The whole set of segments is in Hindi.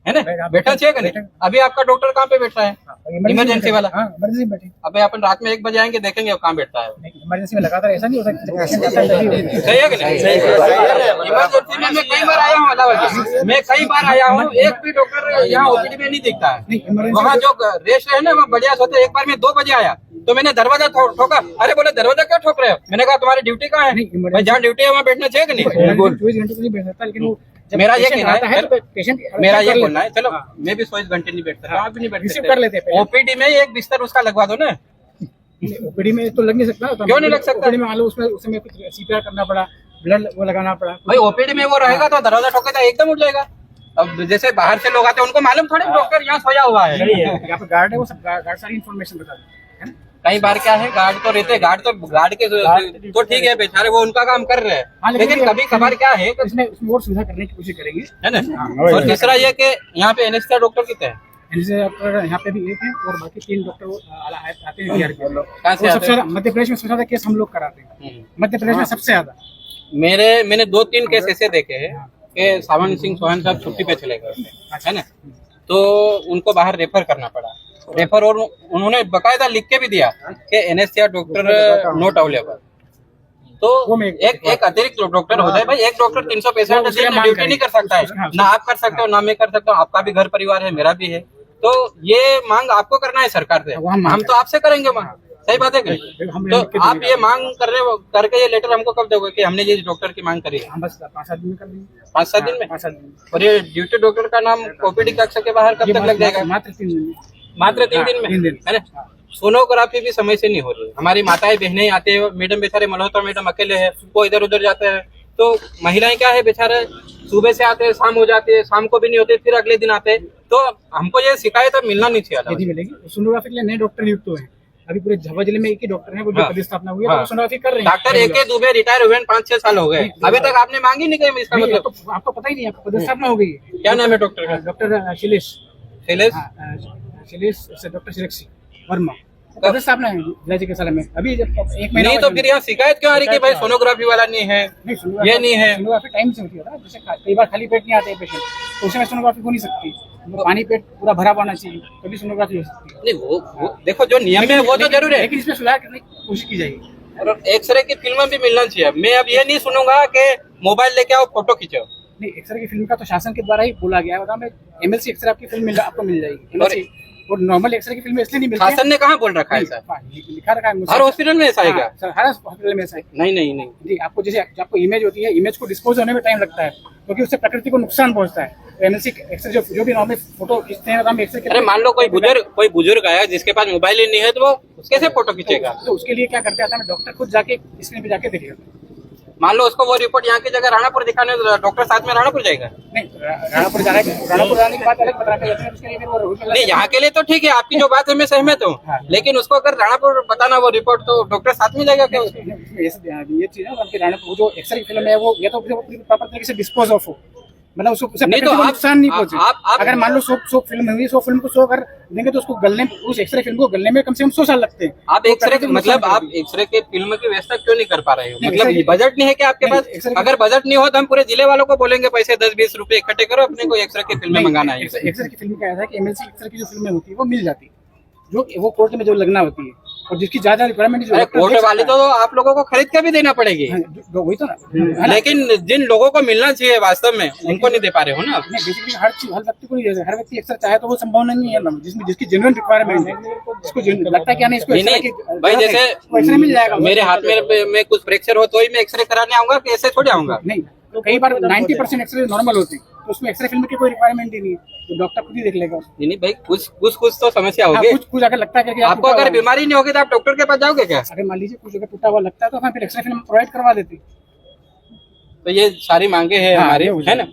है ना, बैठा चाहिए कि नहीं? अभी आपका डॉक्टर कहाँ पे बैठा है? इमरजेंसी वाला। इमरजेंसी बैठे। अबे अपन रात में 1 बजे आएंगे, देखेंगे कहाँ बैठता है। इमरजेंसी में लगातार ऐसा नहीं होता। सही है कि नहीं? इमरजेंसी में मैं कई बार आया हूँ अलाहाबाद, मैं कई बार आया हूँ, एक भी डॉक्टर यहाँ ओपीडी में नहीं दिखता है। वहाँ जो रेस्ट है ना वो बढ़िया होते। एक बार मैं 2 बजे आया तो मैंने दरवाजा ठोका। अरे बोले दरवाजा क्या ठोक रहे हो? मैंने कहा तुम्हारी ड्यूटी कहाँ है? भाई जहाँ ड्यूटी है वहाँ बैठना चाहिए कि नहीं? 24 घंटे तो नहीं बैठ सकता, लेकिन वो मेरा ये कहना है, पेशेंट मेरा ये बोलना है, चलो मैं भी 24 घंटे नहीं बैठ सकता, आप भी नहीं बैठ रिसीव कर लेते सकते। हैं। ओपीडी में एक बिस्तर उसका लगवा दो ना। ओपीडी में तो लग नहीं सकता। क्यों नहीं लग सकता? ओपीडी में मान लो उसमें कुछ सीपीआर करना पड़ा, ब्लड वो लगाना पड़ा। भाई ओपीडी में वो रहेगा तो दरवाजा ठोकेगा एकदम उठ जाएगा। अब जैसे बाहर से लोग आते हैं उनको मालूम थोड़ी डॉक्टर यहाँ सोया हुआ है। यहाँ पे गार्ड है, वो सब गार्ड सारी इन्फॉर्मेशन बता देते हैं। कई बार क्या है, गार्ड तो रहते, गार्ड के तो ठीक है बेचारे, वो उनका काम कर रहे हैं, लेकिन कभी कभार क्या है उसमें और सुविधा करने की कोशिश करेगी, है ना। और तीसरा ये कि यहाँ पे एनेस्थीसिया डॉक्टर कितने हैं? डॉक्टर यहाँ पे भी एक है और बाकी 3 डॉक्टर आते हैं बिहार के लोग। कहाँ से सबसे ज्यादा मध्य प्रदेश में सबसे ज्यादा केस हम लोग कराते हैं। मध्य प्रदेश में सबसे ज्यादा। मैंने 2-3 केस ऐसे देखे हैं कि सावन सिंह चौहान साहब छुट्टी पे चले गए, है ना, तो उनको बाहर रेफर करना पड़ा। रेफर और उन्होंने बकायदा लिख के भी दिया कि एनेस्थीसिया डॉक्टर नॉट अवेलेबल। तो एक अतिरिक्त डॉक्टर होता है भाई। एक डॉक्टर 300 पेशेंट ड्यूटी नहीं कर सकता है, ना आप कर सकते हो ना मैं कर सकता हूँ। आपका भी घर परिवार है, मेरा भी है, तो ये मांग आपको करना है सरकार से, हम तो आपसे करेंगे मांग। सही बात है कि? तो आप ये मांग करके ये लेटर हमको कब दोगे कि हमने ये डॉक्टर की मांग करी है? बस 5-7 दिन में कर देंगे। 5-7 दिन में? 5-7 दिन। और ये ड्यूटी डॉक्टर का नाम ओपीडी कक्ष के बाहर कब तक लग जाएगा? मात्र 3 दिन। मात्र 3 दिन में, है ना। सोनोग्राफी भी समय से नहीं हो रही। हमारी माताएं बहनें आते हैं, मैडम बेचारे मल्होत्रा मैडम अकेले है, वो इधर उधर जाते हैं, तो महिलाएं क्या है बेचारे सुबह से आते हैं, शाम हो जाती है, शाम को भी नहीं होते, फिर अगले दिन आते हैं। तो हमको ये शिकायत अब मिलना नहीं चाहिए। यदि मिलेगी। सोनोग्राफी के लिए नए डॉक्टर नियुक्त हुए हैं। अभी पूरे झाबुआ जिले में एक ही डॉक्टर है, वो जो पदस्थापना हुई है, तो सोनोग्राफी कर रहे हैं। डॉक्टर AK दुबे रिटायर हुए 5-6 साल हो गए, अभी तक आपने मांगी नहीं गई। इसका मतलब आपको पता ही नहीं, आपको पदस्थापना हो गई। क्या नाम है डॉक्टर का? डॉक्टर शैलेश डॉक्टर शिलेश वर्मा पदस्थापना है जिला चिकित्सालय में। अभी जब 1 महीना नहीं तो फिर यहाँ शिकायत क्यों आ रही कि भाई सोनोग्राफी वाला नहीं है, ये नहीं है? सोनोग्राफी टाइम से होती है ना, जैसे कई बार खाली पेट नहीं आते पेशेंट, तो उसमें सोनोग्राफी हो नहीं सकती। पानी पेट पूरा भरा पाना चाहिए, तभी सोनोग्राफी हो सकती है। नहीं वो देखो जो नियम है वो तो जरूर है, लेकिन इसमें सुधार करने की कोशिश की जाएगी। और एक्सरे की फिल्म भी मिलना चाहिए। मैं अब ये नहीं सुनूंगा कि मोबाइल लेके आओ फोटो खींचो। नहीं, एक्सरे की फिल्म का तो शासन के द्वारा ही बोला गया है। मैं MLC एक्सरे आपकी फिल्म आपको मिल जाएगी, और नॉर्मल एक्सरे की फिल्म इसलिए नहीं मिलती। शासन ने कहाँ बोल रखा है सर? लिखा रखा है हर हॉस्पिटल में ऐसा है क्या? सर हर हॉस्पिटल में ऐसा है। नहीं जी, आपको जैसे आपको इमेज होती है, इमेज को डिस्पोज होने में टाइम लगता है, क्योंकि उससे प्रकृति को नुकसान पहुंचता है। तो MLC एक्सरे जो भी नॉर्मल फोटो खींचते हैं, हम एक्सरे। अरे मान लो कोई बुजुर्ग आया जिसके पास मोबाइल ही नहीं है, तो वो कैसे फोटो खींचेगा? तो उसके लिए क्या करते हैं, डॉक्टर खुद जाके स्क्रीन पे जाके देखेगा। मान लो उसको वो रिपोर्ट यहाँ की जगह राणापुर दिखाने, डॉक्टर साथ में राणापुर जाएगा? नहीं, राणापुर जाने की बात अलग बता रहे हैं, उसके लिए फिर वो नहीं, यहाँ के लिए तो ठीक है, आपकी जो बात है मैं सहमत हूँ, लेकिन उसको अगर राणापुर बताना वो रिपोर्ट, तो डॉक्टर साथ में जाएगा क्या? ये चीज है राणापुर जो एक्सरे की फिल्म है, वो या तो प्रॉपर तरीके से डिस्पोज ऑफ हो, मतलब उसको नहीं तो नुकसान नहीं पहुंचे। अगर मान लो 100 फिल्म हुई, 100 फिल्म को 100 कर देंगे, तो उसको गलने, उस एक्सरे फिल्म को गलने में कम से कम 100 साल लगते हैं। आप एक्सरे मतलब आप एक्सरे के फिल्म की व्यवस्था क्यों नहीं कर पा रहे हो? मतलब बजट नहीं है क्या आपके पास? अगर बजट नहीं हो तो हम पूरे जिले वालों को बोलेंगे पैसे 10-20 रुपए इकट्ठे करो, अपने को एक्सरे की फिल्में मंगाना है। एक्सरे की फिल्म क्या है कि MLC एक्सरे की जो फिल्में होती है वो मिल जाती है, जो वो कोर्ट में जो लगना होती है, और जिसकी ज्यादा रिक्वायरमेंट जो कोर्ट वाले तो आप लोगों को खरीद के भी देना पड़ेगी। वही तो ना, लेकिन जिन लोगों को मिलना चाहिए वास्तव में, उनको नहीं दे पा रहे हो ना। बेसिकली हर व्यक्ति को नहीं दे सकते, हर व्यक्ति एक्सरे चाहे तो वो संभव नहीं है, जिसमें जिसकी जेन्युइन रिक्वायरमेंट है, जिसको लगता है क्या नहीं इसको नहीं भाई, जैसे एक्सरे मिल जाएगा। मेरे हाथ में कुछ फ्रैक्चर हो तो ही मैं एक्सरे कराने आऊंगा कि ऐसे थोड़ी आऊंगा? नहीं, तो कई बार 90% एक्सरे नॉर्मल होते हैं, तो उसमें एक्सरे फिल्म की कोई रिक्वायरमेंट ही नहीं है, तो डॉक्टर खुद ही देख लेगा। नहीं भाई, कुछ तो समस्या होगी। कुछ अगर लगता है कि आपको अगर बीमारी नहीं होगी तो आप डॉक्टर के पास जाओगे क्या? अगर मान लीजिए कुछ अगर टूटा हुआ लगता है तो हम फिर एक्सरे फिल्म प्रोवाइड करवा देते। तो ये सारी मांगे हैं हमारी, है ना,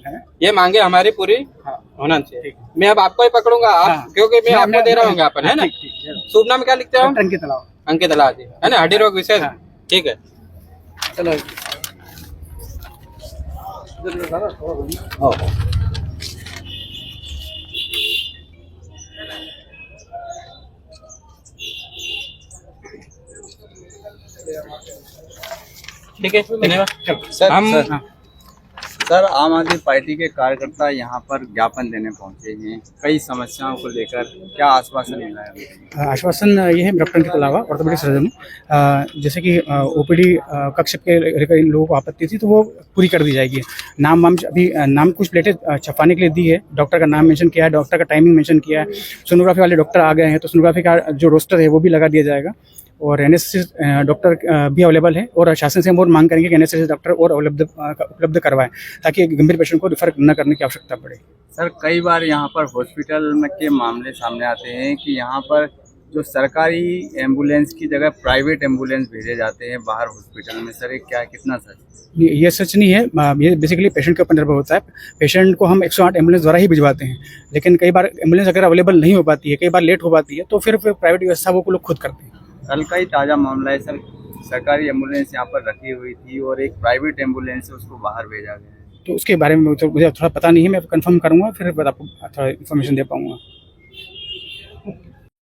ये मांगे हमारी पूरी होना चाहिए। मैं अब आपको ही पकड़ूंगा, आप क्योंकि मैं आपको दे रहा हूँ ज्ञापन, है ना। शुभ नाम क्या लिखते हो? अंकित अलाव जी, है ना, हड्डी रोग विशेष। ठीक है, चलो। ठीक है, धन्यवाद। सर, हम सर, आम आदमी पार्टी के कार्यकर्ता यहाँ पर ज्ञापन देने पहुंचे हैं कई समस्याओं को लेकर, क्या आश्वासन मिला है? आश्वासन ये है डॉक्टर के अलावा ऑर्थोपेडिक सर्जन, जैसे कि ओपीडी कक्ष के लेकर इन लोगों को आपत्ति थी तो वो पूरी कर दी जाएगी। नाम वाम अभी नाम कुछ प्लेटें छपाने के लिए दी है, डॉक्टर का नाम मेंशन किया है, डॉक्टर का टाइमिंग मेंशन किया है। सोनोग्राफी वाले डॉक्टर आ गए हैं तो सोनोग्राफी का जो रोस्टर है वो भी लगा दिया जाएगा और एनेस्थेसिस्ट डॉक्टर भी अवेलेबल है और शासन से हम और मांग करेंगे कि एनेस्थेसिस्ट डॉक्टर और उपलब्ध करवाएं ताकि गंभीर पेशेंट को रिफर न करने की आवश्यकता पड़े। सर, कई बार यहाँ पर हॉस्पिटल में के मामले सामने आते हैं कि यहाँ पर जो सरकारी एम्बुलेंस की जगह प्राइवेट एम्बुलेंस भेजे जाते हैं बाहर हॉस्पिटल में। सर, ये क्या कितना सच? ये सच नहीं है, ये बेसिकली पेशेंट के ऊपर निर्भर होता है। पेशेंट को हम 108 एम्बुलेंस द्वारा ही भिजवाते हैं, लेकिन कई बार एम्बुलेंस अगर अवेलेबल नहीं हो पाती है, कई बार लेट हो पाती है तो फिर प्राइवेट व्यवस्था वो लोग खुद करते हैं। कल का ही ताज़ा मामला है सर, सरकारी एम्बुलेंस यहाँ पर रखी हुई थी और एक प्राइवेट एम्बुलेंस है उसको बाहर भेजा गया है। तो उसके बारे में तो मुझे थोड़ा पता नहीं है, मैं कंफर्म करूँगा फिर आपको थोड़ा इन्फॉर्मेशन दे पाऊँगा।